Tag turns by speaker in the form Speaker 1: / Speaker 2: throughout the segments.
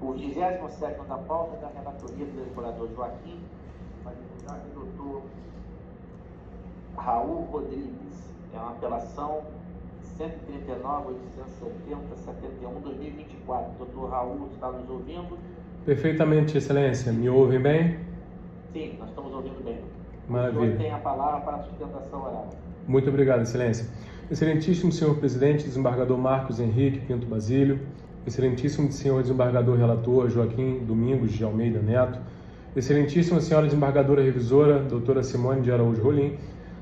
Speaker 1: O 27º da pauta da relatoria do desembargador Joaquim, magistrado e doutor Raul Rodrigues. É uma apelação 139.870.71/2024. Doutor Raul, está nos ouvindo?
Speaker 2: Perfeitamente, Excelência. Me ouvem bem?
Speaker 1: Sim, nós estamos ouvindo bem.
Speaker 2: Maravilha.
Speaker 1: O senhor tem a palavra para a sustentação oral.
Speaker 2: Muito obrigado, Excelência. Excelentíssimo senhor presidente, desembargador Marcos Henrique Pinto Basílio, excelentíssimo senhor desembargador relator Joaquim Domingos de Almeida Neto, excelentíssima senhora desembargadora revisora, doutora Simone de Araújo Rolim,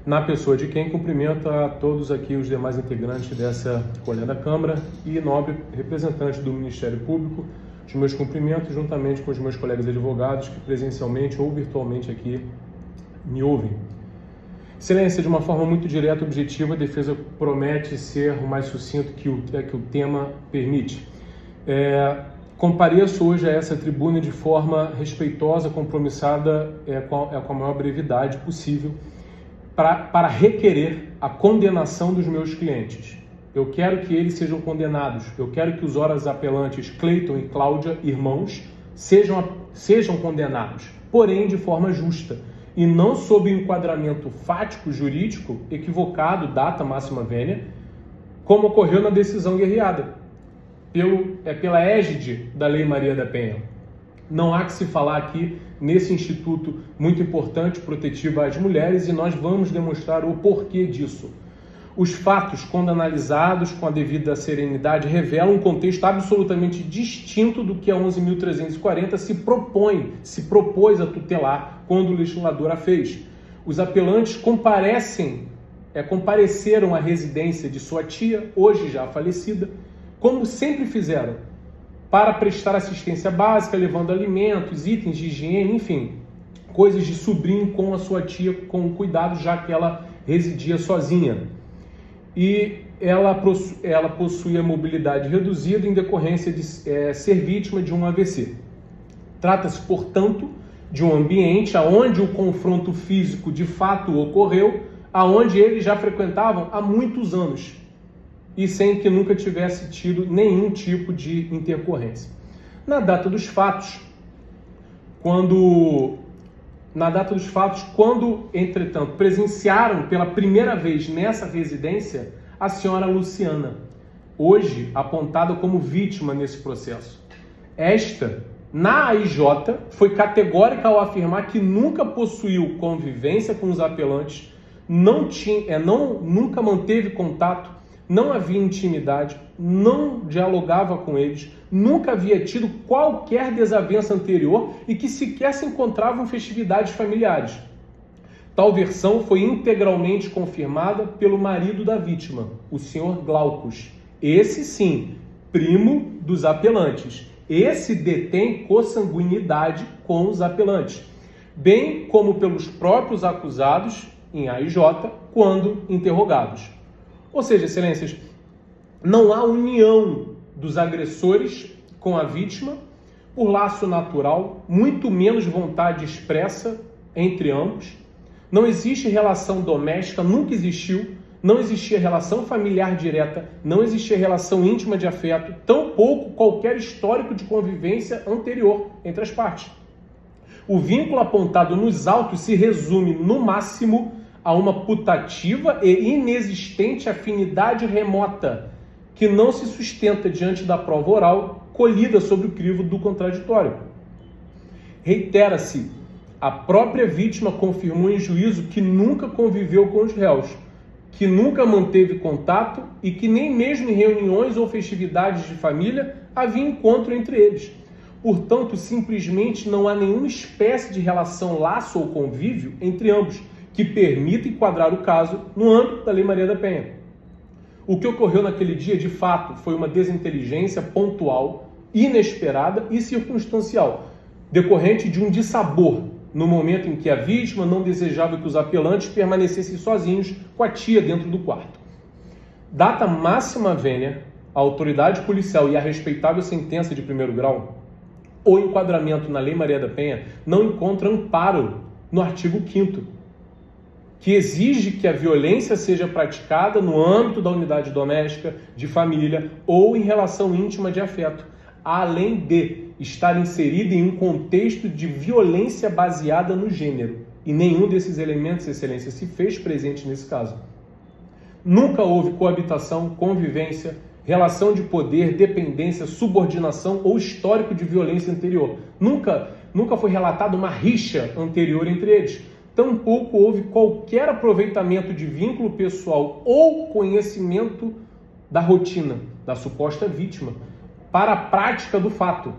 Speaker 2: na pessoa de quem cumprimento a todos aqui os demais integrantes dessa colher da Câmara e nobre representante do Ministério Público, os meus cumprimentos juntamente com os meus colegas advogados que presencialmente ou virtualmente aqui me ouvem. Excelência, de uma forma muito direta e objetiva, a defesa promete ser o mais sucinto que o tema permite. Compareço hoje a essa tribuna de forma respeitosa, compromissada com a maior brevidade possível, para requerer a condenação dos meus clientes. Eu quero que eles sejam condenados, eu quero que os horas apelantes Cleiton e Cláudia, irmãos, sejam condenados, porém de forma justa, e não sob o enquadramento fático jurídico equivocado, data máxima vênia, como ocorreu na decisão guerreada, pela égide da Lei Maria da Penha. Não há que se falar aqui nesse instituto muito importante, protetivo às mulheres, e nós vamos demonstrar o porquê disso. Os fatos, quando analisados com a devida serenidade, revelam um contexto absolutamente distinto do que a 11.340 se propôs a tutelar quando o legislador a fez. Os apelantes compareceram à residência de sua tia, hoje já falecida, como sempre fizeram, para prestar assistência básica, levando alimentos, itens de higiene, enfim, coisas de sobrinho com a sua tia, com cuidado, já que ela residia sozinha. E ela possuía mobilidade reduzida em decorrência de ser vítima de um AVC. Trata-se, portanto, de um ambiente onde o confronto físico de fato ocorreu, aonde eles já frequentavam há muitos anos, e sem que nunca tivesse tido nenhum tipo de intercorrência. Na data dos fatos, quando, entretanto, presenciaram pela primeira vez nessa residência a senhora Luciana, hoje apontada como vítima nesse processo. Esta, na AIJ, foi categórica ao afirmar que nunca possuiu convivência com os apelantes, nunca manteve contato, não havia intimidade, não dialogava com eles, nunca havia tido qualquer desavença anterior e que sequer se encontravam em festividades familiares. Tal versão foi integralmente confirmada pelo marido da vítima, o senhor Glaucus. Esse sim, primo dos apelantes. Esse detém consanguinidade com os apelantes, bem como pelos próprios acusados em AIJ quando interrogados. Ou seja, excelências, não há união dos agressores com a vítima por laço natural, muito menos vontade expressa entre ambos. Não existe relação doméstica, nunca existiu, não existia relação familiar direta, não existia relação íntima de afeto, tampouco qualquer histórico de convivência anterior entre as partes. O vínculo apontado nos autos se resume, no máximo, a uma putativa e inexistente afinidade remota, que não se sustenta diante da prova oral colhida sobre o crivo do contraditório. Reitera-se, a própria vítima confirmou em juízo que nunca conviveu com os réus, que nunca manteve contato e que nem mesmo em reuniões ou festividades de família havia encontro entre eles. Portanto, simplesmente não há nenhuma espécie de relação, laço ou convívio entre ambos que permita enquadrar o caso no âmbito da Lei Maria da Penha. O que ocorreu naquele dia, de fato, foi uma desinteligência pontual, inesperada e circunstancial, decorrente de um dissabor no momento em que a vítima não desejava que os apelantes permanecessem sozinhos com a tia dentro do quarto. Data máxima vênia, a autoridade policial e a respeitável sentença de primeiro grau, o enquadramento na Lei Maria da Penha não encontra amparo no artigo 5º, que exige que a violência seja praticada no âmbito da unidade doméstica, de família ou em relação íntima de afeto. além de estar inserida em um contexto de violência baseada no gênero. E nenhum desses elementos, Excelência, se fez presente nesse caso. Nunca houve coabitação, convivência, relação de poder, dependência, subordinação ou histórico de violência anterior. Nunca foi relatada uma rixa anterior entre eles. Tampouco houve qualquer aproveitamento de vínculo pessoal ou conhecimento da rotina da suposta vítima para a prática do fato.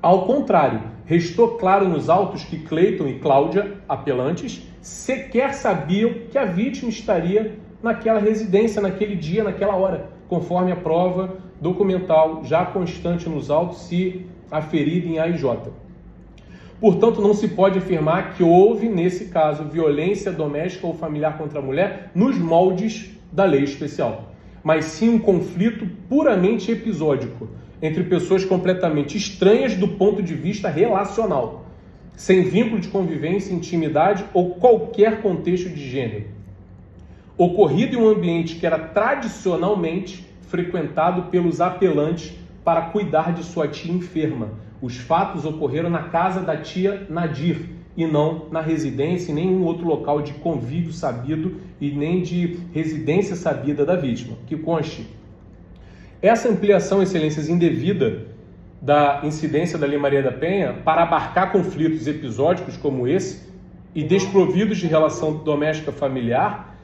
Speaker 2: Ao contrário, restou claro nos autos que Cleiton e Cláudia, apelantes, sequer sabiam que a vítima estaria naquela residência, naquele dia, naquela hora, conforme a prova documental já constante nos autos se aferida em AIJ. Portanto, não se pode afirmar que houve, nesse caso, violência doméstica ou familiar contra a mulher nos moldes da lei especial, mas sim um conflito puramente episódico entre pessoas completamente estranhas do ponto de vista relacional, sem vínculo de convivência, intimidade ou qualquer contexto de gênero, ocorrido em um ambiente que era tradicionalmente frequentado pelos apelantes para cuidar de sua tia enferma. Os fatos ocorreram na casa da tia Nadir e não na residência, nem em nenhum outro local de convívio sabido e nem de residência sabida da vítima. Que conste, essa ampliação, Excelências, indevida da incidência da Lei Maria da Penha para abarcar conflitos episódicos como esse e desprovidos de relação doméstica familiar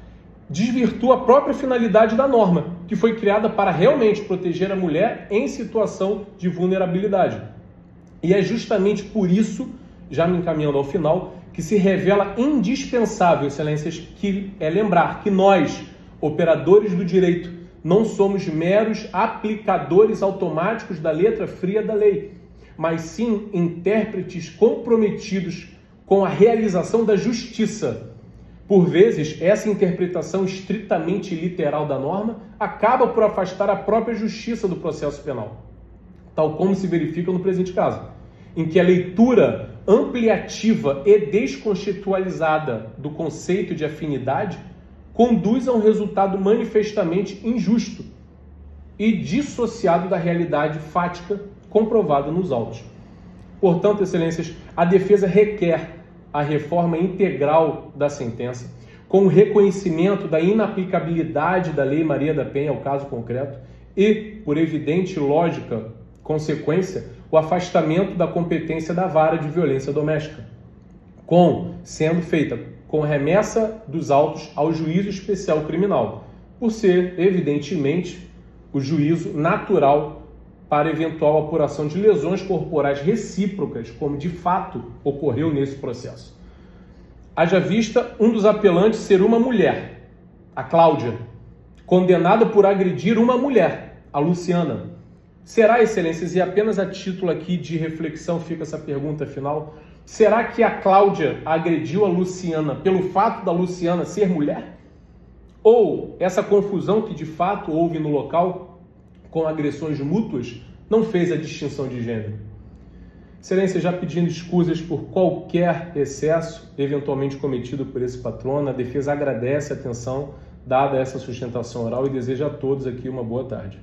Speaker 2: desvirtua a própria finalidade da norma, que foi criada para realmente proteger a mulher em situação de vulnerabilidade. E é justamente por isso, já me encaminhando ao final, que se revela indispensável, Excelências, que é lembrar que nós, operadores do direito, não somos meros aplicadores automáticos da letra fria da lei, mas sim intérpretes comprometidos com a realização da justiça. Por vezes, essa interpretação estritamente literal da norma acaba por afastar a própria justiça do processo penal, tal como se verifica no presente caso, em que a leitura ampliativa e descontextualizada do conceito de afinidade conduz a um resultado manifestamente injusto e dissociado da realidade fática comprovada nos autos. Portanto, Excelências, a defesa requer a reforma integral da sentença, com o reconhecimento da inaplicabilidade da Lei Maria da Penha ao caso concreto e, por evidente e lógica consequência, o afastamento da competência da vara de violência doméstica, sendo feita com remessa dos autos ao juízo especial criminal, por ser, evidentemente, o juízo natural para eventual apuração de lesões corporais recíprocas, como de fato ocorreu nesse processo. Haja vista um dos apelantes ser uma mulher, a Cláudia, condenada por agredir uma mulher, a Luciana. Será, Excelências, e apenas a título aqui de reflexão fica essa pergunta final, será que a Cláudia agrediu a Luciana pelo fato da Luciana ser mulher? Ou essa confusão que de fato houve no local com agressões mútuas não fez a distinção de gênero? Excelência, já pedindo escusas por qualquer excesso eventualmente cometido por esse patrono, a defesa agradece a atenção dada a essa sustentação oral e deseja a todos aqui uma boa tarde.